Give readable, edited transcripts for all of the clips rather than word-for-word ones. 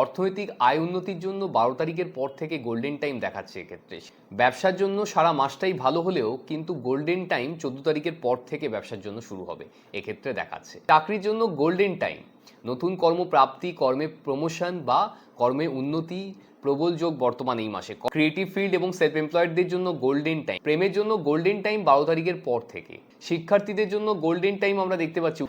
অর্থনৈতিক আয় উন্নতির জন্য 12 তারিখের পর থেকে গোল্ডেন টাইম দেখাচ্ছে এক্ষেত্রে। ব্যবসার জন্য সারা মাসটাই ভালো হলেও কিন্তু গোল্ডেন টাইম 14 তারিখের পর থেকে ব্যবসার জন্য শুরু হবে এক্ষেত্রে দেখাচ্ছে। চাকরির জন্য গোল্ডেন টাইম, নতুন কর্মপ্রাপ্তি, কর্মে প্রমোশন বা কর্মে উন্নতি প্রবল যোগ বর্তমান এই মাসে। ক্রিয়েটিভ ফিল্ড এবং সেলফ এমপ্লয়েডদের জন্য গোল্ডেন টাইম। প্রেমের জন্য গোল্ডেন টাইম 12 তারিখের পর থেকে। শিক্ষার্থীদের জন্য গোল্ডেন টাইম আমরা দেখতে পাচ্ছি।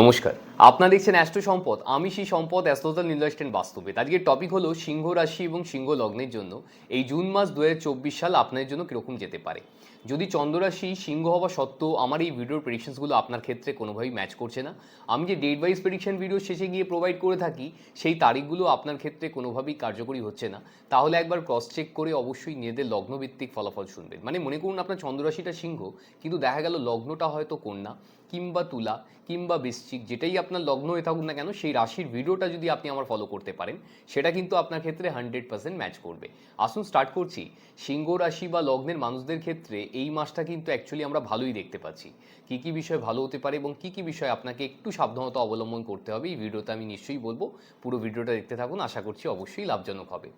নমস্কার, আপনারা দেখছেন অ্যাস্ট্রো সম্পদ। আমি সেই সম্পদ, অ্যাস্ট্রোলজার নীলদর্শন বাস্তবে। আজকের টপিক হলো সিংহ রাশি এবং সিংহ লগ্নের জন্য এই জুন মাস 2024 সাল আপনাদের জন্য কীরকম যেতে পারে। যদি চন্দ্ররাশি সিংহ হওয়া সত্ত্বেও আমার এই ভিডিওর প্রেডিকশনসগুলো আপনার ক্ষেত্রে কোনোভাবেই ম্যাচ করছে না, আমি যে ডেট ওয়াইজ প্রেডিকশন ভিডিও শেষে গিয়ে প্রোভাইড করে থাকি সেই তারিখগুলো আপনার ক্ষেত্রে কোনোভাবেই কার্যকরী হচ্ছে না, তাহলে একবার ক্রস চেক করে অবশ্যই নিজেদের লগ্নভিত্তিক ফলাফল শুনবেন। মানে মনে করুন আপনার চন্দ্ররাশিটা সিংহ, কিন্তু দেখা গেল লগ্নটা হয়তো কন্যা কিংবা তুলা কিংবা বৃশ্চিক, যেটাই আপনার লগ্ন হয়ে থাকুক না কেন, সেই রাশির ভিডিওটা যদি আপনি আমার ফলো করতে পারেন সেটা কিন্তু আপনার ক্ষেত্রে 100% ম্যাচ করবে। আসুন স্টার্ট করছি। সিংহ রাশি বা লগ্নের মানুষদের ক্ষেত্রে এই মাসটা কিন্তু অ্যাকচুয়ালি আমরা ভালোই দেখতে পাচ্ছি। কী কী বিষয় ভালো হতে পারে এবং কী কী বিষয় আপনাকে একটু সাবধানতা অবলম্বন করতে হবে এই ভিডিওতে আমি নিশ্চয়ই বলবো। পুরো ভিডিওটা দেখতে থাকুন, আশা করছি অবশ্যই লাভজনক হবে।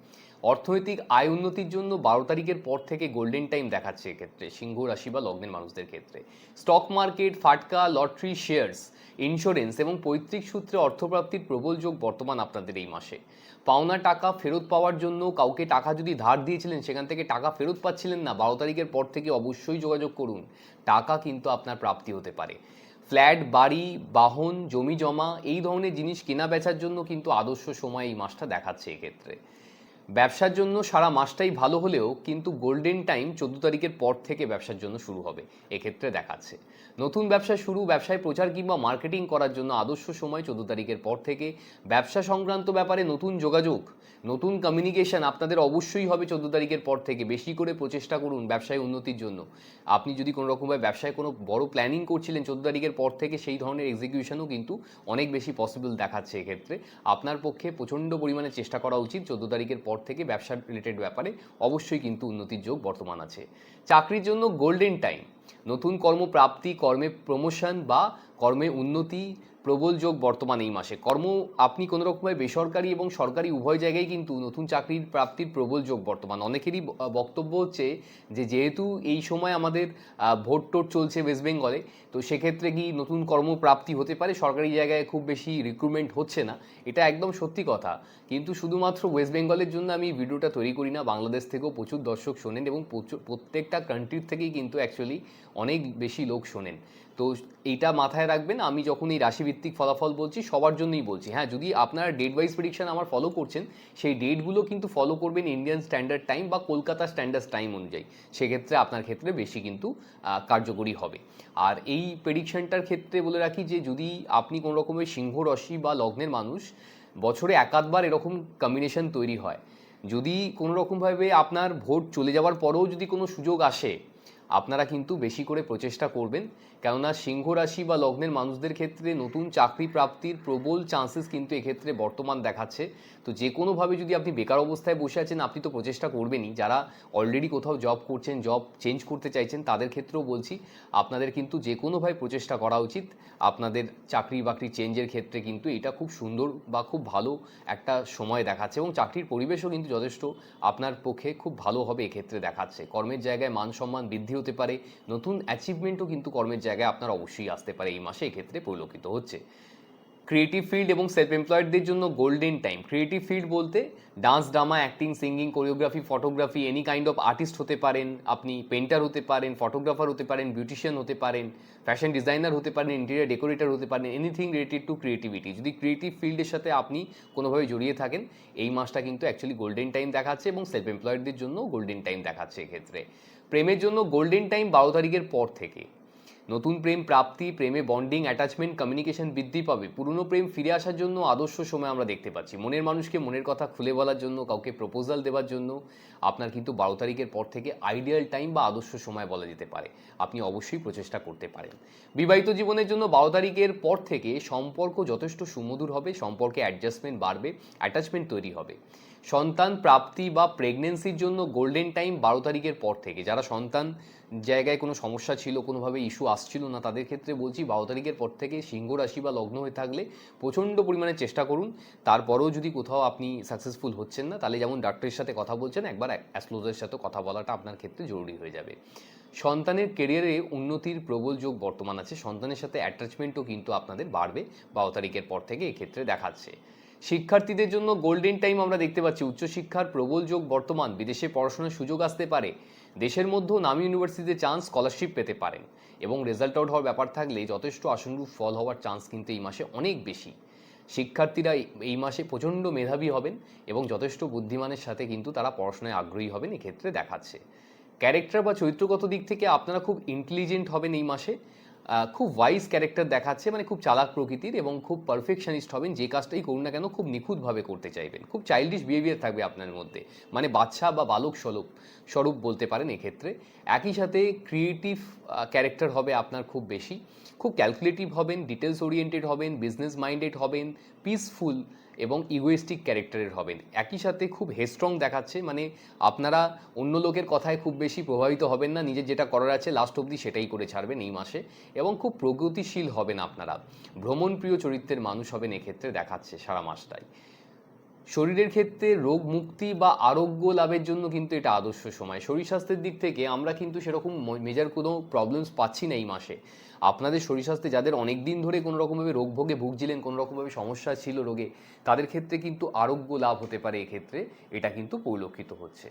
অর্থনৈতিক আয় উন্নতির জন্য 12 তারিখের পর থেকে গোল্ডেন টাইম দেখাচ্ছে এক্ষেত্রে সিংহ রাশি বা লগ্নের মানুষদের ক্ষেত্রে। স্টক মার্কেট, ফাটকা, লটারি, শেয়ার্স, ইন্স্যুরেন্স এবং পৈতৃক সূত্রে অর্থপ্রাপ্তির প্রবল যোগ বর্তমান আপনাদের এই মাসে। পাওনা টাকা ফেরত পাওয়ার জন্য, কাউকে টাকা যদি ধার দিয়েছিলেন সেখান থেকে টাকা ফেরত পাচ্ছিলেন না, 12 তারিখের পর থেকে অবশ্যই যোগাযোগ করুন, টাকা কিন্তু আপনার প্রাপ্তি হতে পারে। ফ্ল্যাট, বাড়ি, বাহন, জমি জমা এই ধরনের জিনিস কেনা বেচার জন্য কিন্তু আদর্শ সময় এই মাসটা দেখাচ্ছে এক্ষেত্রে। ব্যবসার জন্য সারা মাসটাই ভালো হলেও কিন্তু গোল্ডেন টাইম 14 তারিখের পর থেকে ব্যবসার জন্য শুরু হবে এক্ষেত্রে দেখাচ্ছে। নতুন ব্যবসা শুরু, ব্যবসায় প্রচার কিংবা মার্কেটিং করার জন্য আদর্শ সময় 14 তারিখের পর থেকে। ব্যবসা সংক্রান্ত ব্যাপারে নতুন যোগাযোগ, নতুন কমিউনিকেশন আপনাদের অবশ্যই হবে 14 তারিখের পর থেকে। বেশি করে প্রচেষ্টা করুন ব্যবসায় উন্নতির জন্য। আপনি যদি কোনো রকমভাবে ব্যবসায় কোনো বড় প্ল্যানিং করছিলেন 14 তারিখের পর থেকে, সেই ধরনের এক্সিকিউশনও কিন্তু অনেক বেশি পসিবল দেখাচ্ছে এক্ষেত্রে। আপনার পক্ষে প্রচণ্ড পরিমাণে চেষ্টা করা উচিত 14 তারিখের পর থেকে ব্যবসা রিলেটেড ব্যাপারে অবশ্যই কিন্তু উন্নতির যোগ বর্তমান আছে। চাকরির জন্য গোল্ডেন টাইম, নতুন কর্মপ্রাপ্তি, কর্মে প্রমোশন বা কর্মে উন্নতি প্রবল যোগ বর্তমান এই মাসে। আপনি কোনো রকমভাবে বেসরকারি এবং সরকারি উভয় জায়গায় কিন্তু নতুন চাকরির প্রাপ্তির প্রবল যোগ বর্তমান। অনেকেরই বক্তব্য হচ্ছে যে যেহেতু এই সময় আমাদের ভোট টোট চলছে ওয়েস্ট বেঙ্গলে, তো সেক্ষেত্রে কি নতুন কর্মপ্রাপ্তি হতে পারে, সরকারি জায়গায় খুব বেশি রিক্রুটমেন্ট হচ্ছে না। এটা একদম সত্যি কথা, কিন্তু শুধুমাত্র ওয়েস্ট বেঙ্গলের জন্য আমি ভিডিওটা তৈরি করি না, বাংলাদেশ থেকেও প্রচুর দর্শক শোনেন এবং প্রত্যেকটা কান্ট্রির থেকেই কিন্তু অ্যাকচুয়ালি অনেক বেশি লোক শোনেন। তো এইটা মাথায় রাখবেন, আমি যখন এই রাশিভিত্তিক ফলাফল বলছি সবার জন্যই বলছি। হ্যাঁ, যদি আপনারা ডেট ওয়াইজ প্রেডিকশন আমার ফলো করছেন, সেই ডেটগুলো কিন্তু ফলো করবেন ইন্ডিয়ান স্ট্যান্ডার্ড টাইম বা কলকাতা স্ট্যান্ডার্ড টাইম অনুযায়ী। সেক্ষেত্রে আপনার ক্ষেত্রে বেশি কিন্তু কার্যকরী হবে। আর এই প্রেডিকশনটার ক্ষেত্রে বলে রাখি যে যদি আপনি কোনো রকমের সিংহ রাশি বা লগ্নের মানুষ, বছরে একাধবার এরকম কম্বিনেশন তৈরি হয়। যদি কোনো রকমভাবে আপনার ভোট চলে যাওয়ার পরেও যদি কোনো সুযোগ আসে, আপনারা কিন্তু বেশি করে প্রচেষ্টা করবেন, কেননা সিংহ রাশি বা লগ্নের মানুষদের ক্ষেত্রে নতুন চাকরি প্রাপ্তির প্রবল চান্সেস কিন্তু এক্ষেত্রে বর্তমান দেখাচ্ছে। তো যে কোনোভাবে যদি আপনি বেকার অবস্থায় বসে আছেন, আপনি তো প্রচেষ্টা করবেনই। যারা অলরেডি কোথাও জব করছেন, জব চেঞ্জ করতে চাইছেন, তাদের ক্ষেত্রেও বলছি আপনাদের কিন্তু যে কোনোভাবে প্রচেষ্টা করা উচিত আপনাদের চাকরি বাকরি চেঞ্জের ক্ষেত্রে। কিন্তু এটা খুব সুন্দর বা খুব ভালো একটা সময় দেখাচ্ছে এবং চাকরির পরিবেশও কিন্তু যথেষ্ট আপনার পক্ষে খুব ভালো হবে এক্ষেত্রে দেখাচ্ছে। কর্মের জায়গায় মান সম্মান বৃদ্ধি হতে পারে, নতুন অ্যাচিভমেন্টও কিন্তু কর্মের জায়গায় আপনার অবশ্যই আসতে পারে এই মাসে, এক্ষেত্রে পরিলক্ষিত হচ্ছে। ক্রিয়েটিভ ফিল্ড এবং সেলফ এমপ্লয়েডদের জন্য গোল্ডেন টাইম। ক্রিয়েটিভ ফিল্ড বলতে dance, drama, acting, singing, choreography, photography, any kind of artist হতে পারেন আপনি, পেন্টার হতে পারেন, ফটোগ্রাফার হতে পারেন, বিউটিশিয়ান হতে পারেন, ফ্যাশন ডিজাইনার হতে পারেন, ইন্টেরিয়ার ডেকোরেটর হতে পারেন, এনিথিং রিলেটেড টু ক্রিয়েটিভিটি। যদি ক্রিয়েটিভ ফিল্ডের সাথে আপনি কোনোভাবে জড়িয়ে থাকেন, এই মাসটা কিন্তু অ্যাকচুয়ালি গোল্ডেন টাইম দেখাচ্ছে এবং সেলফ এমপ্লয়েডদের জন্য গোল্ডেন টাইম দেখাচ্ছে এক্ষেত্রে। প্রেমের জন্য গোল্ডেন টাইম 12 তারিখের পর থেকে। নতুন প্রেম প্রাপ্তি, প্রেমে বন্ডিং, অ্যাটাচমেন্ট, কমিউনিকেশন বৃদ্ধি পাবে। পুরনো প্রেম ফিরে আসার জন্য আদর্শ সময় আমরা দেখতে পাচ্ছি। মনের মানুষকে মনের কথা খুলে বলার জন্য, কাউকে প্রপোজাল দেওয়ার জন্য আপনার কিন্তু 12 তারিখের পর থেকে আইডিয়াল টাইম বা আদর্শ সময় বলা যেতে পারে। আপনি অবশ্যই প্রচেষ্টা করতে পারেন। বিবাহিত জীবনের জন্য 12 তারিখের পর থেকে সম্পর্ক যথেষ্ট সুমধুর হবে, সম্পর্কে অ্যাডজাস্টমেন্ট বাড়বে, অ্যাটাচমেন্ট তৈরি হবে। সন্তান প্রাপ্তি বা প্রেগনেন্সির জন্য গোল্ডেন টাইম 12 তারিখের পর থেকে। যারা সন্তান জায়গায় কোনো সমস্যা ছিল, কোনোভাবে ইস্যু আসছিল না, তাদের ক্ষেত্রে বলছি 12 তারিখের পর থেকে সিংহ রাশি বা লগ্ন হয়ে থাকলে প্রচণ্ড পরিমাণে চেষ্টা করুন। তারপরেও যদি কোথাও আপনি সাকসেসফুল হচ্ছেন না, তাহলে যেমন ডাক্তারের সাথে কথা বলছেন, একবার অ্যাস্ট্রোলজারের সাথে কথা বলাটা আপনার ক্ষেত্রে জরুরি হয়ে যাবে। সন্তানের কেরিয়ারে উন্নতির প্রবল যোগ বর্তমান আছে। সন্তানের সাথে অ্যাটাচমেন্টও কিন্তু আপনাদের বাড়বে 12 তারিখের পর থেকে, এক্ষেত্রে দেখাচ্ছে। শিক্ষার্থীদের জন্য গোল্ডেন টাইম আমরা দেখতে পাচ্ছি। উচ্চশিক্ষার প্রবল যোগ বর্তমান, বিদেশে পড়াশোনার সুযোগ আসতে পারে, দেশের মধ্যেও নামী ইউনিভার্সিটিতে চান্স, স্কলারশিপ পেতে পারেন এবং রেজাল্ট আউট হওয়ার ব্যাপার থাকলে যথেষ্ট আশানুরূপ ফল হওয়ার চান্স কিন্তু এই মাসে অনেক বেশি। শিক্ষার্থীরা এই মাসে প্রচণ্ড মেধাবী হবেন এবং যথেষ্ট বুদ্ধিমানের সাথে কিন্তু তারা পড়াশোনায় আগ্রহী হবেন, এক্ষেত্রে দেখাচ্ছে। ক্যারেক্টার বা চরিত্রগত দিক থেকে আপনারা খুব ইন্টেলিজেন্ট হবেন এই মাসে, খুব ওয়াইজ ক্যারেক্টার দেখাচ্ছে, মানে খুব চালাক প্রকৃতির এবং খুব পারফেকশনিস্ট হবেন। যে কাজটাই করুন না কেন খুব নিখুঁতভাবে করতে চাইবেন। খুব চাইল্ডিশ বিহেভিয়ার থাকবে আপনার মধ্যে, মানে বাচ্চা বা বালক স্বরূপ বলতে পারেন এক্ষেত্রে। একই সাথে ক্রিয়েটিভ ক্যারেক্টার হবে আপনার খুব বেশি, খুব ক্যালকুলেটিভ হবেন, ডিটেলস ওরিয়েন্টেড হবেন, বিজনেস মাইন্ডেড হবেন, পিসফুল এবং ইগোয়েস্টিক ক্যারেক্টারের হবেন। একই সাথে খুব হেস্ট্রং দেখাচ্ছে, মানে আপনারা অন্য লোকের কথায় খুব বেশি প্রভাবিত হবেন না, নিজের যেটা করার আছে লাস্ট অবধি সেটাই করে ছাড়বেন এই মাসে এবং খুব প্রগতিশীল হবেন আপনারা। ভ্রমণপ্রিয় চরিত্রের মানুষ হবেন এক্ষেত্রে দেখাচ্ছে সারা মাসটাই। শরীরের ক্ষেত্রে রোগ মুক্তি বা আরোগ্য লাভের জন্য কিন্তু এটা আদর্শ সময়। শরীর স্বাস্থ্যের দিক থেকে আমরা কিন্তু সেরকম মেজর কোনো প্রবলেমস পাচ্ছি না এই মাসে। আপনাদের শরীর স্বাস্থ্যে যাদের অনেক দিন ধরে কোনো রকমভাবে রোগ ভোগে ভুগছিলেন, কোনো রকমভাবে সমস্যা ছিল রোগে, তাদের ক্ষেত্রে কিন্তু আরোগ্য লাভ হতে পারে এক্ষেত্রে, এটা কিন্তু পরিলক্ষিত হচ্ছে।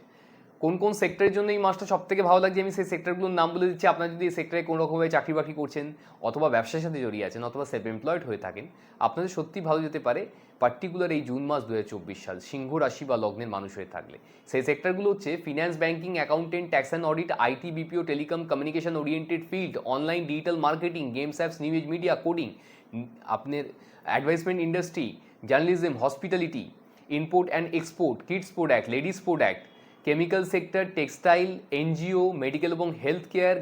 কোন কোন সেক্টরের জন্য এই মাসটা সব থেকে ভালো লাগছে আমি সেই সেক্টরগুলোর নাম বলে দিচ্ছি। আপনারা যদি এই সেক্টরে কোনো রকমভাবে চাকরি বাকরি করছেন অথবা ব্যবসার সাথে জড়িয়ে আছেন অথবা সেলফ এমপ্লয়েড হয়ে থাকেন, আপনাদের সত্যি ভালো যেতে পারে পার্টিকুলার এই জুন মাস 2024 সাল, সিংহ রাশি বা লগ্নের মানুষ হয়ে থাকলে। সেই সেক্টরগুলো হচ্ছে finance, banking, accountant, tax and audit, IT, BPO, telecom, communication oriented field, online digital marketing, games apps, news media, coding, আপনার advisement industry, journalism, hospitality, import and export, kids product, ladies product, chemical sector, textile, NGO, medical এবং health care,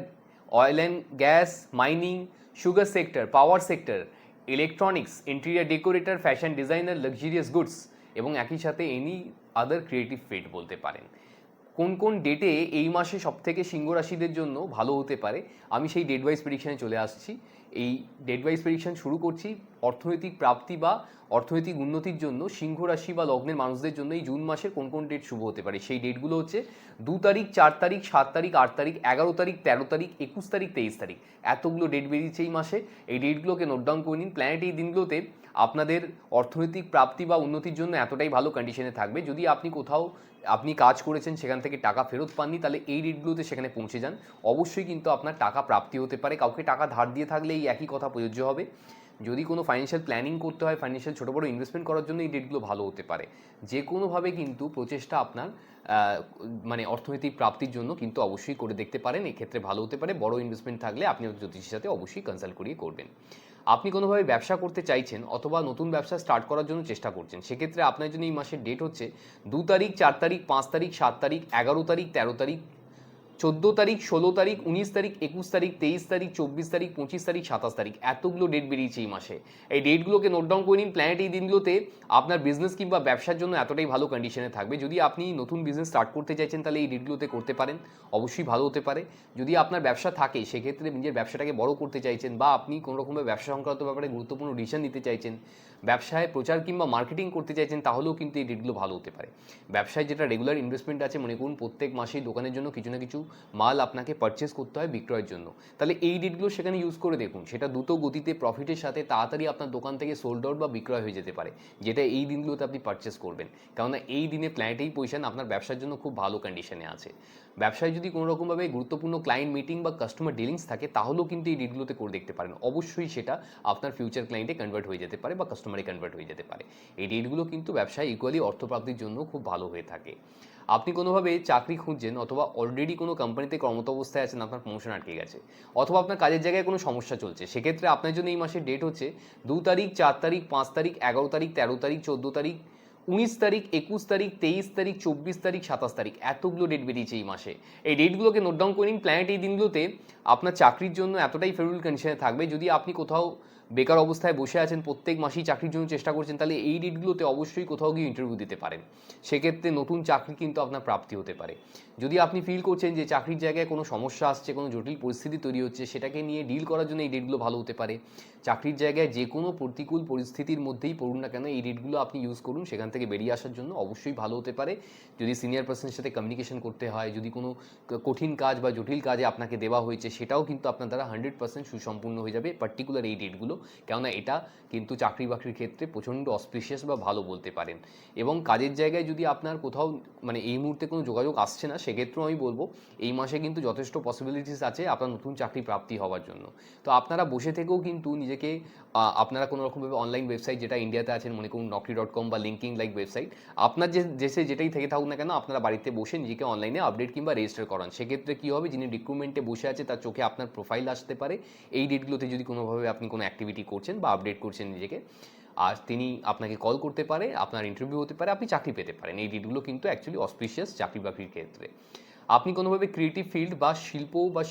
oil and gas, mining, sugar sector, power sector, electronics, interior decorator, fashion designer, luxurious goods এবং একই সাথে any other creative field বলতে পারেন। কোন কোন ডেটে এই মাসে সবথেকে সিংহ রাশিদের জন্য ভালো হতে পারে আমি সেই ডেট ওয়াইজ প্রেডিকশানে চলে আসছি। এই ডেট ওয়াইজ প্রেডিকশান শুরু করছি। অর্থনৈতিক প্রাপ্তি বা অর্থনৈতিক উন্নতির জন্য সিংহ রাশি বা লগ্নের মানুষদের জন্য এই জুন মাসের কোন কোন ডেট শুভ হতে পারে সেই ডেটগুলো হচ্ছে 2 তারিখ, 4 তারিখ, 7 তারিখ, 8 তারিখ, 11 তারিখ, 13 তারিখ, 21 তারিখ, 23 তারিখ, এতগুলো ডেট বেরিয়েছে এই মাসে। এই ডেটগুলোকে নোট ডাউন করে নিন। প্ল্যানেট এই দিনগুলোতে আপনাদের অর্থনৈতিক প্রাপ্তি বা উন্নতির জন্য এতটাই ভালো কন্ডিশনে থাকবে। যদি আপনি কাজ করেছেন সেখান থেকে টাকা ফেরত পাননি, তাহলে এই ডেটগুলোতে সেখানে পৌঁছে যান। অবশ্যই কিন্তু আপনার টাকা প্রাপ্তি হতে পারে। কাউকে টাকা ধার দিয়ে থাকলে এই একই কথা প্রযোজ্য হবে। যদি কোনো ফাইন্যান্সিয়াল প্ল্যানিং করতে হয়, ফাইন্যান্সিয়াল ছোটো বড়ো ইনভেস্টমেন্ট করার জন্য এই ডেটগুলো ভালো হতে পারে। যে কোনোভাবে কিন্তু প্রচেষ্টা আপনার মানে অর্থনৈতিক প্রাপ্তির জন্য কিন্তু অবশ্যই করে দেখতে পারেন, এক্ষেত্রে ভালো হতে পারে। বড় ইনভেস্টমেন্ট থাকলে আপনি জ্যোতিষীর সাথে অবশ্যই কনসাল্ট করিয়ে করবেন। আপনি কোনোভাবে ব্যবসা করতে চাইছেন অথবা নতুন ব্যবসা স্টার্ট করার জন্য চেষ্টা করছেন, সেক্ষেত্রে আপনার জন্য এই মাসের ডেট হচ্ছে 2 তারিখ, 4 তারিখ, 5 তারিখ, 7 তারিখ, 11 তারিখ, 13 তারিখ, 14 তারিখ, 16 তারিখ, 19 তারিখ, 21 তারিখ, 23 তারিখ, 24 তারিখ, 25 তারিখ, 27 তারিখ, এতগুলো ডেট বেরিয়েছে এই মাসে। এই ডেটগুলোকে নোট ডাউন করে নিন। প্ল্যানেট এই দিনগুলোতে আপনার বিজনেস কিংবা ব্যবসার জন্য এতটাই ভালো কন্ডিশনে থাকবে। যদি আপনি নতুন বিজনেস স্টার্ট করতে চাইছেন তাহলে এই ডেটগুলোতে করতে পারেন, অবশ্যই ভালো হতে পারে। যদি আপনার ব্যবসা থাকে সেক্ষেত্রে নিজের ব্যবসাটাকে বড় করতে চাইছেন বা আপনি কোনো রকমের ব্যবসা সংক্রান্ত ব্যাপারে গুরুত্বপূর্ণ ডিসিশন নিতে চাইছেন, ব্যবসায় প্রচার কিংবা মার্কেটিং করতে চাইছেন, তাহলেও কিন্তু এই ডেটগুলো ভালো হতে পারে। ব্যবসায় যেটা রেগুলার ইনভেস্টমেন্ট আছে, মনে করুন প্রত্যেক মাসেই দোকানের জন্য কিছু না কিছু মাল আপনাকে পারচেস করতে হয় বিক্রয়ের জন্য, তাহলে এই ডেটগুলো সেখানে ইউজ করে দেখুন। সেটা দ্রুত গতিতে প্রফিটের সাথে তাড়াতাড়ি আপনার দোকান থেকে সোল্ড আউট বা বিক্রয় হয়ে যেতে পারে, যেটা এই দিনগুলোতে আপনি পারচেস করবেন। কেননা এই দিনে প্ল্যানেটেই পজিশন আপনার ব্যবসার জন্য খুব ভালো কন্ডিশনে আছে। ব্যবসায় যদি কোনো রকমভাবে গুরুত্বপূর্ণ ক্লায়েন্ট মিটিং বা কাস্টমার ডিলিংস থাকে, তাহলেও কিন্তু এই ডেটগুলোতে করে দেখতে পারেন। অবশ্যই সেটা আপনার ফিউচার ক্লায়েন্টে কনভার্ট হয়ে যেতে পারে বা কাস্টমারে কনভার্ট হয়ে যেতে পারে। এই ডেটগুলো কিন্তু ব্যবসায় ইকুয়ালি অর্থপ্রাপ্তির জন্য খুব ভালো হয়ে থাকে। আপনি কোনোভাবে চাকরি খুঁজছেন অথবা অলরেডি কোনো কোম্পানিতে কর্মরত অবস্থায় আছেন, আপনার প্রমোশন আটকে গেছে অথবা আপনার কাজের জায়গায় কোনো সমস্যা চলছে, সেক্ষেত্রে আপনার জন্য এই মাসের ডেট হচ্ছে 2 তারিখ, 4 তারিখ, 5 তারিখ, 11 তারিখ, 13 তারিখ, 14 তারিখ, 19 তারিখ, 21 তারিখ, 23 তারিখ, 24 তারিখ, 27 তারিখ, এতগুলো ডেট বেরিয়েছে এই মাসে। এই ডেটগুলোকে নোট ডাউন করে নিন। প্ল্যানেট এই দিনগুলোতে আপনার চাকরির জন্য এতটাই ফেভারেবল কন্ডিশনে থাকবে। যদি আপনি কোথাও বেকার অবস্থায় বসে আছেন, প্রত্যেক মাসেই চাকরির জন্য চেষ্টা করছেন, তাহলে এই ডেটগুলোতে অবশ্যই কোথাও গিয়ে ইন্টারভিউ দিতে পারেন। সেক্ষেত্রে নতুন চাকরি কিন্তু আপনার প্রাপ্তি হতে পারে। যদি আপনি ফিল করছেন যে চাকরির জায়গায় কোনো সমস্যা আসছে, কোনো জটিল পরিস্থিতি তৈরি হচ্ছে, সেটাকে নিয়ে ডিল করার জন্য এই ডেটগুলো ভালো হতে পারে। চাকরির জায়গায় যে কোনো প্রতিকূল পরিস্থিতির মধ্যেই পড়ুন না কেন, এই ডেটগুলো আপনি ইউজ করুন, সেখান থেকে বেরিয়ে আসার জন্য অবশ্যই ভালো হতে পারে। যদি সিনিয়র পার্সনের সাথে কমিউনিকেশন করতে হয়, যদি কোনো কঠিন কাজ বা জটিল কাজে আপনাকে দেওয়া হয়েছে, সেটাও কিন্তু আপনার দ্বারা 100% সুসম্পূর্ণ হয়ে যাবে পার্টিকুলার এই ডেটগুলো। কেননা এটা কিন্তু চাকরি বাকরির ক্ষেত্রে প্রচণ্ড অসপিশিয়াস বা ভালো বলতে পারেন। এবং কাজের জায়গায় যদি আপনার কোথাও মানে এই মুহূর্তে কোনো যোগাযোগ আসছে না, সেক্ষেত্রেও আমি বলবো এই মাসে কিন্তু যথেষ্ট পসিবিলিটিস আছে আপনার নতুন চাকরি প্রাপ্তি হওয়ার জন্য। তো আপনারা বসে থেকেও কিন্তু নিজেকে আপনারা কোনো রকমভাবে অনলাইন ওয়েবসাইট, যেটা ইন্ডিয়াতে আছেন মনে করুন naukri.com বা লিঙ্কিং লাইক ওয়েবসাইট, আপনার যে দেশে যেটাই থেকে থাকুক না কেন, আপনারা বাড়িতে বসে নিজেকে অনলাইনে আপডেট কিংবা রেজিস্টার করান। সেক্ষেত্রে কী হবে, যিনি রিক্রুটমেন্টে বসে আছে তার চোখে আপনার প্রোফাইল আসতে পারে। এই ডেটগুলোতে যদি কোনোভাবে আপনি কোনো অ্যাক্টিভিটি করছেন বা আপডেট করছেন নিজেকে, আর তিনি আপনাকে কল করতে পারে, আপনার ইন্টারভিউ হতে পারে, আপনি চাকরি পেতে পারেন। এই ডেটগুলো কিন্তু অ্যাকচুয়ালি অসপিশিয়াস চাকরি বাকরির ক্ষেত্রে। আপনি কোনোভাবে ক্রিয়েটিভ ফিল্ড বা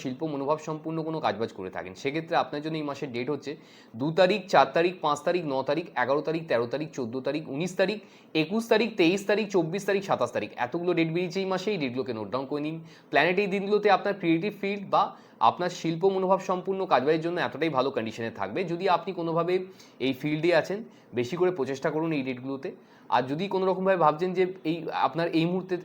শিল্প মনোভাব সম্পূর্ণ কোনো কাজবাজ করে থাকেন, সেক্ষেত্রে আপনার জন্য এই মাসের ডেট হচ্ছে 2 তারিখ, 4 তারিখ, 5 তারিখ, 9 তারিখ, 11 তারিখ, 13 তারিখ, 14 তারিখ, 19 তারিখ, 21 তারিখ, 23 তারিখ, 24 তারিখ, 27 তারিখ। এতগুলো ডেট বেরিয়েছে এই মাসে। এই ডেটগুলোকে নোট ডাউন করে নিন। প্ল্যানেট এই দিনগুলোতে আপনার ক্রিয়েটিভ ফিল্ড বা আপনার শিল্প মনোভাব সম্পূর্ণ কাজবাজের জন্য এতটাই ভালো কন্ডিশনে থাকবে। যদি আপনি কোনোভাবে এই ফিল্ডে আছেন, বেশি করে প্রচেষ্টা করুন এই ডেটগুলোতে। আর যদি কোনো রকমভাবে ভাবছেন যে আপনার এই মুহূর্তে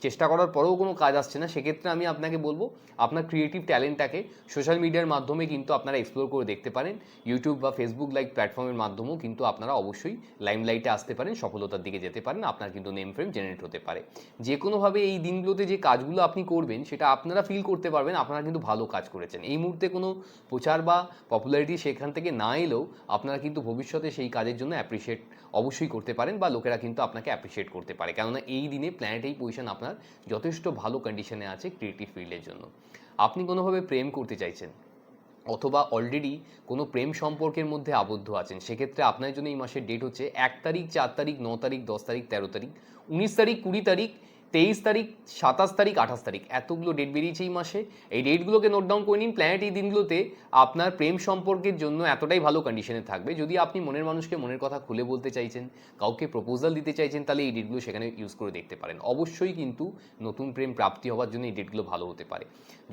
চেষ্টা করার পরেও কোনো কাজ আসছে না, সেক্ষেত্রে আমি আপনাকে বলবো আপনার ক্রিয়েটিভ ট্যালেন্টটাকে সোশ্যাল মিডিয়ার মাধ্যমে কিন্তু আপনারা এক্সপ্লোর করে দেখতে পারেন। ইউটিউব বা ফেসবুক লাইক প্ল্যাটফর্মের মাধ্যমেও কিন্তু আপনারা অবশ্যই লাইমলাইটে আসতে পারেন, সফলতার দিকে যেতে পারেন, আপনার কিন্তু নেম ফ্রেম জেনারেট হতে পারে। যে কোনোভাবে এই দিনগুলোতে যে কাজগুলো আপনি করবেন, সেটা আপনারা ফিল করতে পারবেন আপনারা কিন্তু ভালো কাজ করেছেন। এই মুহূর্তে কোনো প্রচার বা পপুলারিটি সেখান থেকে না এলেও আপনারা কিন্তু ভবিষ্যতে সেই কাজের জন্য অ্যাপ্রিসিয়েট অবশ্যই করতে পারেন, বা লোকেরা কিন্তু আপনাকে অ্যাপ্রিসিয়েট করতে পারে। কেননা এই দিনে প্ল্যানেট এই পজিশন আপনার যথেষ্ট ভালো কন্ডিশনে আছে ক্রিয়েটিভ ফিল্ডের জন্য। আপনি কোনোভাবে প্রেম করতে চাইছেন অথবা অলরেডি কোনো প্রেম সম্পর্কের মধ্যে আবদ্ধ আছেন, সেক্ষেত্রে আপনার জন্য এই মাসের ডেট হচ্ছে 1 তারিখ, 4 তারিখ, 9 তারিখ, 10 তারিখ, 13 তারিখ, 19 তারিখ, 20 তারিখ, 23 তারিখ, 27 তারিখ, 28 তারিখ। এতগুলো ডেট বেরিয়েছে এই মাসে। এই ডেটগুলোকে নোট ডাউন করে নিন। প্ল্যানেট এই দিনগুলোতে আপনার প্রেম সম্পর্কের জন্য এতটাই ভালো কন্ডিশনে থাকবে। যদি আপনি মনের মানুষকে মনের কথা খুলে বলতে চাইছেন, কাউকে প্রপোজাল দিতে চাইছেন, তাহলে এই ডেটগুলো সেখানে ইউজ করে দেখতে পারেন। অবশ্যই কিন্তু নতুন প্রেম প্রাপ্তি হওয়ার জন্য এই ডেটগুলো ভালো হতে পারে।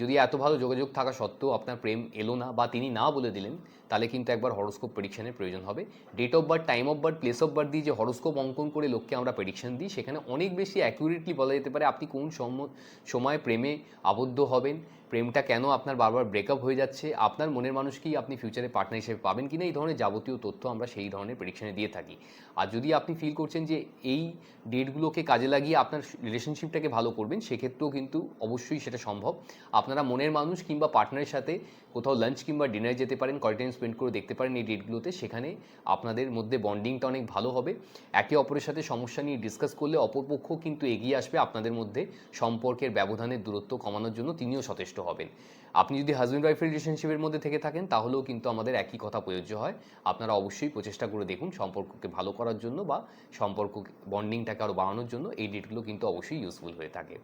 যদি এত ভালো যোগাযোগ থাকা সত্ত্বেও আপনার প্রেম এলো না বা তিনি না বলে দিলেন, তাহলে কিন্তু একবার হরোস্কোপ প্রেডিকশনের প্রয়োজন হবে। Date of birth, time of birth, place of birth দিয়ে যে হরোস্কোপ অঙ্কন করে লোককে আমরা প্রেডিকশন দিই, সেখানে অনেক বেশি অ্যাকুরেটলি বলা যেতে পারে আপনি কোন সময় প্রেমে আবদ্ধ হবেন, প্রেমটা কেন আপনার বারবার ব্রেকআপ হয়ে যাচ্ছে, আপনার মনের মানুষকেই আপনি ফিউচারে পার্টনার হিসেবে পাবেন কিনা, এই ধরনের যাবতীয় তথ্য আমরা সেই ধরনের প্রেডিকশনে দিয়ে থাকি। আর যদি আপনি ফিল করছেন যে এই ডেটগুলোকে কাজে লাগিয়ে আপনার রিলেশনশিপটাকে ভালো করবেন, সেক্ষেত্রেও কিন্তু অবশ্যই সেটা সম্ভব। আপনারা মনের মানুষ কিংবা পার্টনারের সাথে কোথাও লাঞ্চ কিংবা ডিনার যেতে পারেন, কোয়ালিটি টাইম স্পেন্ড করে দেখতে পারেন এই ডেটগুলোতে। সেখানে আপনাদের মধ্যে বন্ডিংটা অনেক ভালো হবে। একে অপরের সাথে সমস্যা নিয়ে ডিসকাস করলে অপরপক্ষ কিন্তু এগিয়ে আসবে আপনাদের মধ্যে সম্পর্কের ব্যবধানের দূরত্ব কমানোর জন্য, তিনিও সচেষ্ট হবেন। আপনি যদি হাজব্যান্ড ওয়াইফের রিলেশনশিপের মধ্যে থেকে থাকেন, তাহলেও কিন্তু আমাদের একই কথা প্রযোজ্য হয়। আপনারা অবশ্যই প্রচেষ্টা করে দেখুন সম্পর্ককে ভালো করার জন্য বা সম্পর্ক বন্ডিংটাকে আরও বাড়ানোর জন্য। এই ডেটগুলো কিন্তু অবশ্যই ইউজফুল হয়ে থাকে।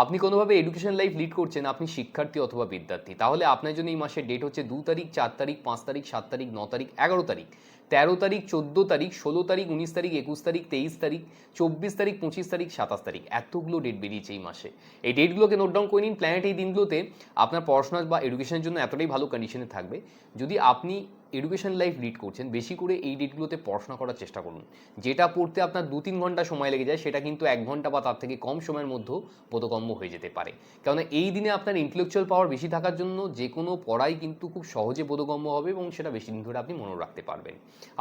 আপনি কোনোভাবে এডুকেশন লাইফ লিড করছেন, আপনি শিক্ষার্থী অথবা বিদ্যার্থী, তাহলে আপনার জন্য এই মাসের ডেট হচ্ছে 2 তারিখ, 4 তারিখ, 5 তারিখ, 7 তারিখ, 9 তারিখ, 11 তারিখ, 13 তারিখ, 14 তারিখ, 16 তারিখ, 19 তারিখ, 21 তারিখ, 23 তারিখ, 24 তারিখ, 25 তারিখ, 27 তারিখ। এতগুলো ডেট বেরিয়েছে এই মাসে। এই ডেটগুলোকে নোট ডাউন করে নিন। প্ল্যানেট এই দিনগুলোতে আপনার পড়াশোনা বা এডুকেশনের জন্য এতটাই ভালো কন্ডিশনে থাকবে। যদি আপনি এডুকেশন লাইফ লিড করছেন, বেশি করে এই ডেটগুলোতে পড়াশোনা করার চেষ্টা করুন। যেটা পড়তে আপনার 2-3 ঘন্টা সময় লেগে যায়, সেটা কিন্তু 1 ঘন্টা বা তার থেকে কম সময়ের মধ্যেও বোধগম্য হয়ে যেতে পারে। কেননা এই দিনে আপনার ইন্টেলেকচুয়াল পাওয়ার বেশি থাকার জন্য যে কোনো পড়াই কিন্তু খুব সহজে বোধগম্য হবে এবং সেটা বেশি দিন ধরে আপনি মনে রাখতে পারবেন।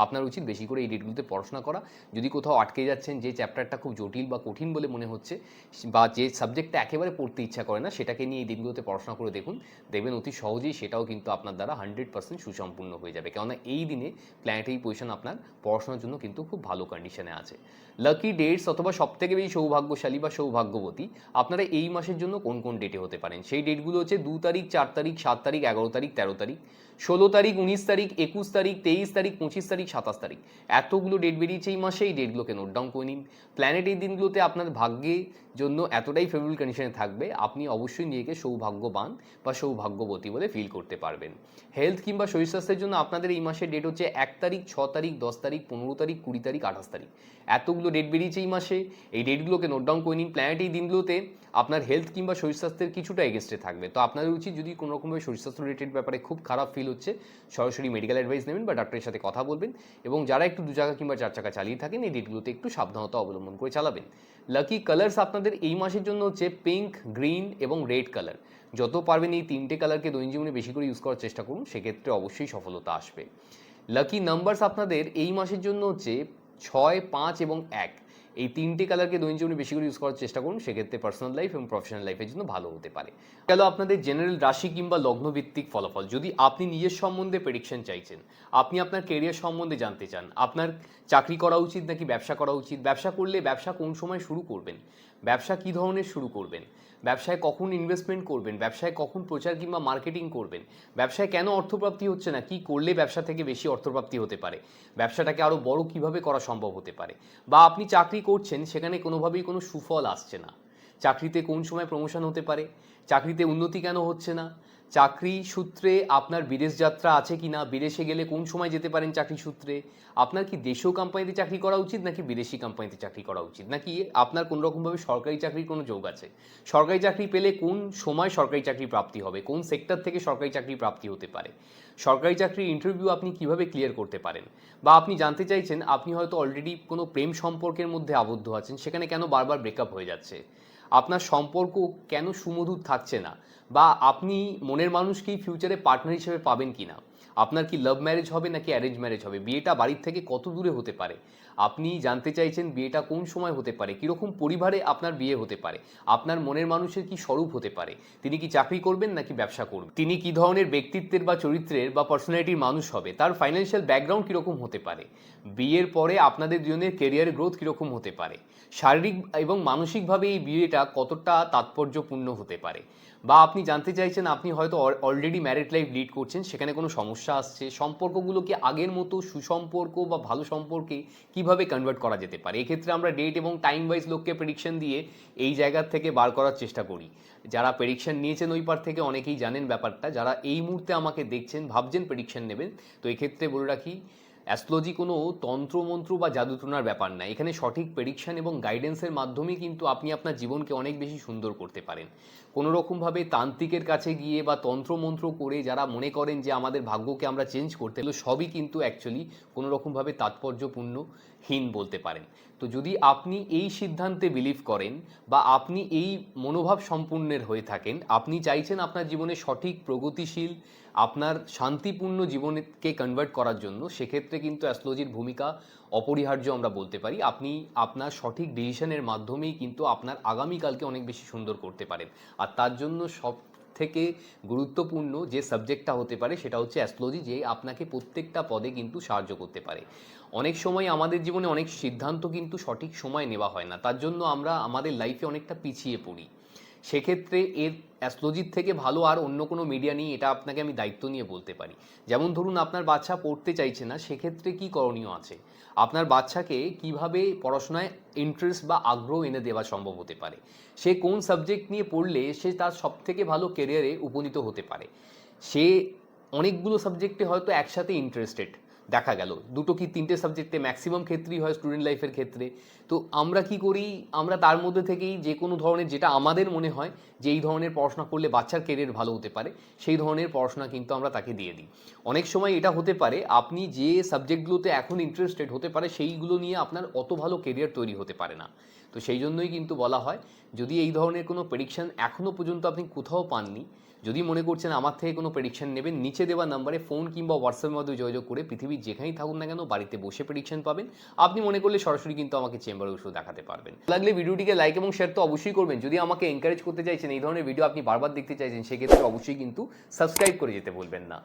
আপনার উচিত বেশি করে এই ডেটগুলোতে পড়াশোনা করা। যদি কোথাও আটকে যাচ্ছেন, যে চ্যাপ্টারটা খুব জটিল বা কঠিন বলে মনে হচ্ছে, বা যে সাবজেক্টটা একেবারে পড়তে ইচ্ছা করে না, সেটাকে নিয়ে এই দিনগুলোতে পড়াশোনা করে দেখুন। দেখবেন অতি সহজেই সেটাও কিন্তু আপনার দ্বারা 100% সুসম্পূর্ণ হয়ে যাবে। কেননা এই দিনে প্ল্যানেটারি পজিশন আপনার পড়াশোনার জন্য কিন্তু খুব ভালো কন্ডিশনে আছে। লাকি ডেটস অথবা সবথেকে বেশি সৌভাগ্যশালী বা সৌভাগ্যবতী আপনারা এই মাসের জন্য কোন কোন ডেটে হতে পারেন, সেই ডেটগুলো হচ্ছে 2 তারিখ, 4 তারিখ, 7 তারিখ, 11 তারিখ, 13 তারিখ, 16 তারিখ, 19 তারিখ, 21 তারিখ, 23 তারিখ, 25 তারিখ, 27 তারিখ, এতগুলো ডেট বেরিয়েছে এই মাসে। এই ডেটগুলোকে নোট ডাউন করে নিন। প্ল্যানেট এই দিনগুলোতে আপনার ভাগ্যের জন্য এতটাই ফেভারেবল কন্ডিশনে থাকবে, আপনি অবশ্যই নিজেকে সৌভাগ্যবান বা সৌভাগ্যবতী বলে ফিল করতে পারবেন। হেলথ কিংবা শরীর স্বাস্থ্যের জন্য আপনাদের এই মাসের ডেট হচ্ছে 1 তারিখ, 6 তারিখ, 10 তারিখ, 15 তারিখ, 20 তারিখ, 28 তারিখ, এতগুলো ডেট বেরিয়েছে এই মাসে। এই ডেটগুলোকে নোট ডাউন করে নিন। প্ল্যানেট এই দিনগুলোতে আপনার হেলথ কিংবা শরীর স্বাস্থ্যের কিছুটা এগেস্টে থাকবে। তো আপনাদের উচিত, যদি কোনো রকমভাবে শরীর স্বাস্থ্য রিলেটেড ব্যাপারে খুব খারাপ ফিল হচ্ছে, সরাসরি মেডিকেল অ্যাডভাইস নেবেন বা ডাক্তারের সাথে কথা বলবেন। এবং যারা একটু 2 চাকা কিংবা 4 চাকা চালিয়ে থাকেন, এই ডেটগুলোতে একটু সাবধানতা অবলম্বন করে চালাবেন। লাকি কালার্স আপনাদের এই মাসের জন্য হচ্ছে পিঙ্ক, গ্রিন এবং রেড কালার। যত পারবেন এই 3টে কালারকে দৈনন্দিন জীবনে বেশি করে ইউজ করার চেষ্টা করুন, সেক্ষেত্রে অবশ্যই সফলতা আসবে। লাকি নাম্বারস আপনাদের এই মাসের জন্য হচ্ছে 6, 5 এবং 1। এই 3টে কালারকে দৈনন্দিন জীবনে বেশি করে ইউজ করার চেষ্টা করুন, সেক্ষেত্রে পার্সোনাল লাইফ এবং প্রফেশনাল লাইফের জন্য ভালো হতে পারে। গেল আপনাদের জেনারেল রাশি কিংবা লগ্নভিত্তিক ফলাফল। যদি আপনি নিজের সম্বন্ধে প্রেডিকশন চাইছেন, আপনি আপনার কেরিয়ার সম্বন্ধে জানতে চান, আপনার চাকরি করা উচিত নাকি ব্যবসা করা উচিত, ব্যবসা করলে ব্যবসা কোন সময় শুরু করবেন, ব্যবসা কী ধরনের শুরু করবেন, ব্যবসায় কখন ইনভেস্টমেন্ট করবেন, ব্যবসায় কখন প্রচার কিংবা মার্কেটিং করবেন, ব্যবসায় কেন অর্থপ্রাপ্তি হচ্ছে না, কি করলে ব্যবসা থেকে বেশি অর্থপ্রাপ্তি হতে পারে, ব্যবসাটাকে আরও বড় কিভাবে করা সম্ভব হতে পারে, বা আপনি চাকরি করছেন সেখানে কোনোভাবেই কোনো সুফল আসছে না, চাকরিতে কোন সময় প্রমোশন হতে পারে, চাকরিতে উন্নতি কেন হচ্ছে না, চাকরি সূত্রে আপনার বিদেশ যাত্রা আছে কি না, বিদেশে গেলে কোন সময় যেতে পারেন চাকরি সূত্রে, আপনার কি দেশীয় কোম্পানিতে চাকরি করা উচিত নাকি বিদেশি কোম্পানিতে চাকরি করা উচিত, নাকি আপনার কোনো রকমভাবে সরকারি চাকরির কোনো যোগ আছে, সরকারি চাকরি পেলে কোন সময় সরকারি চাকরি প্রাপ্তি হবে, কোন সেক্টর থেকে সরকারি চাকরি প্রাপ্তি হতে পারে, সরকারি চাকরির ইন্টারভিউ আপনি কিভাবে ক্লিয়ার করতে পারেন, বা আপনি জানতে চাইছেন আপনি হয়তো অলরেডি কোনো প্রেম সম্পর্কের মধ্যে আবদ্ধ আছেন, সেখানে কেন বারবার ব্রেকআপ হয়ে যাচ্ছে, আপনার সম্পর্ক কেন সুমধুর থাকছে না, বা আপনি মনের মানুষকেই ফিউচারে পার্টনার হিসেবে পাবেন কি না, আপনার কি লাভ ম্যারেজ হবে নাকি অ্যারেঞ্জ ম্যারেজ হবে, বিয়েটা বাড়ির থেকে কত দূরে হতে পারে, আপনি জানতে চাইছেন বিয়েটা কোন সময় হতে পারে, কীরকম পরিবারে আপনার বিয়ে হতে পারে, আপনার মনের মানুষের কি স্বরূপ হতে পারে, তিনি কি চাকরি করবেন নাকি ব্যবসা করবেন, তিনি কি ধরনের ব্যক্তিত্বের বা চরিত্রের বা পার্সোনালিটির মানুষ হবে, তার ফাইন্যান্সিয়াল ব্যাকগ্রাউন্ড কীরকম হতে পারে, বিয়ের পরে আপনাদের দুজনের কেরিয়ার গ্রোথ কীরকম হতে পারে, শারীরিক এবং মানসিকভাবে এই বিয়েটা কতটা তাৎপর্যপূর্ণ হতে পারে, বা আপনি জানতে চাইছেন আপনি হয়তো অলরেডি ম্যারিড লাইফ লিড করছেন, সেখানে কোনো সমস্যা আসছে, সম্পর্কগুলোকে আগের মতো সুসম্পর্ক বা ভালো সম্পর্কে কিভাবে কনভার্ট করা যেতে পারে। এক্ষেত্রে আমরা ডেট এবং টাইম ওয়াইজ লোককে প্রেডিকশন দিয়ে এই জায়গা থেকে বার করার চেষ্টা করি। যারা প্রেডিকশন নিয়েছেন ওই পার থেকে অনেকেই জানেন ব্যাপারটা, যারা এই মুহূর্তে আমাকে দেখছেন ভাবছেন প্রেডিকশন নেবেন, তো এক্ষেত্রে বলে রাখি অ্যাস্ট্রোলজি কোনো তন্ত্রমন্ত্র বা জাদুটোনার ব্যাপার না। এখানে সঠিক প্রেডিকশন এবং গাইডেন্সের মাধ্যমেই কিন্তু আপনি আপনার জীবনকে অনেক বেশি সুন্দর করতে পারেন। কোনো রকমভাবে তান্ত্রিকের কাছে গিয়ে বা তন্ত্রমন্ত্র করে যারা মনে করেন যে আমাদের ভাগ্যকে আমরা চেঞ্জ করতে, এগুলো সবই কিন্তু অ্যাকচুয়ালি কোনো রকমভাবে তাৎপর্যপূর্ণহীন বলতে পারেন। তো যদি আপনি এই সিদ্ধান্তে বিলিভ করেন বা আপনি এই মনোভাব সম্পূর্ণের হয়ে থাকেন, আপনি চাইছেন আপনার জীবনে সঠিক প্রগতিশীল আপনার শান্তিপূর্ণ জীবনকে কনভার্ট করার জন্য, সেক্ষেত্রে কিন্তু অ্যাস্ট্রোলজির ভূমিকা অপরিহার্য আমরা বলতে পারি। আপনি আপনার সঠিক ডিসিশনের মাধ্যমেই কিন্তু আপনার আগামীকালকে অনেক বেশি সুন্দর করতে পারেন। আর তার জন্য সব থেকে গুরুত্বপূর্ণ যে সাবজেক্টটা হতে পারে সেটা হচ্ছে অ্যাস্ট্রোলজি, যে আপনাকে প্রত্যেকটা পদে কিন্তু সাহায্য করতে পারে। অনেক সময় আমাদের জীবনে অনেক সিদ্ধান্ত কিন্তু সঠিক সময় নেওয়া হয় না, তার জন্য আমরা আমাদের লাইফে অনেকটা পিছিয়ে পড়ি। সেক্ষেত্রে এর অ্যাস্ট্রোলজির থেকে ভালো আর অন্য কোনো মিডিয়া নেই, এটা আপনাকে আমি দায়িত্ব নিয়ে বলতে পারি। যেমন ধরুন আপনার বাচ্চা পড়তে চাইছে না, সেক্ষেত্রে কি করণীয় আছে, আপনার বাচ্চাকে কিভাবে পড়াশোনায় ইন্টারেস্ট বা আগ্রহ এনে দেওয়া সম্ভব হতে পারে, সে কোন সাবজেক্ট নিয়ে পড়লে সে তার সবথেকে ভালো কেরিয়ারে উপনীত হতে পারে, সে অনেকগুলো সাবজেক্টে হয়তো একসাথে ইন্টারেস্টেড দেখা গেল, 2 কি 3টে সাবজেক্টে ম্যাক্সিমাম ক্ষেত্রেই হয় স্টুডেন্ট লাইফের ক্ষেত্রে। তো আমরা কি করি, আমরা তার মধ্যে থেকেই যে কোনো ধরনের যেটা আমাদের মনে হয় যে এই ধরনের পড়াশোনা করলে বাচ্চার কেরিয়ার ভালো হতে পারে, সেই ধরনের পড়াশোনা কিন্তু আমরা তাকে দিয়ে দিই। অনেক সময় এটা হতে পারে আপনি যে সাবজেক্টগুলোতে এখন ইন্টারেস্টেড হতে পারে সেইগুলো নিয়ে আপনার অত ভালো কেরিয়ার তৈরি হতে পারে না। তো সেই জন্যই কিন্তু বলা হয়, যদি এই ধরনের কোনো প্রেডিকশন এখনও পর্যন্ত আপনি কোথাও পাননি, যদি মনে করছেন আমার থেকে কোনো প্রেডিকশন নেবেন, নিচে দেওয়া নাম্বারে ফোন কিংবা হোয়াটসঅ্যাপের মাধ্যমে যোগাযোগ করে পৃথিবীর যেখানেই থাকুন না কেন বাড়িতে বসে প্রেডিকশন পাবেন। আপনি মনে করলে সরাসরি কিন্তু আমাকে চেম্বারে বসে দেখাতে পারবেন। লাগলে ভিডিওটিকে লাইক এবং শেয়ার তো অবশ্যই করবেন। যদি আমাকে এনকারেজ করতে চাইছেন, এই ধরনের ভিডিও আপনি বারবার দেখতে চাইছেন, সেক্ষেত্রে অবশ্যই কিন্তু সাবস্ক্রাইব করে যেতে বলবেন না।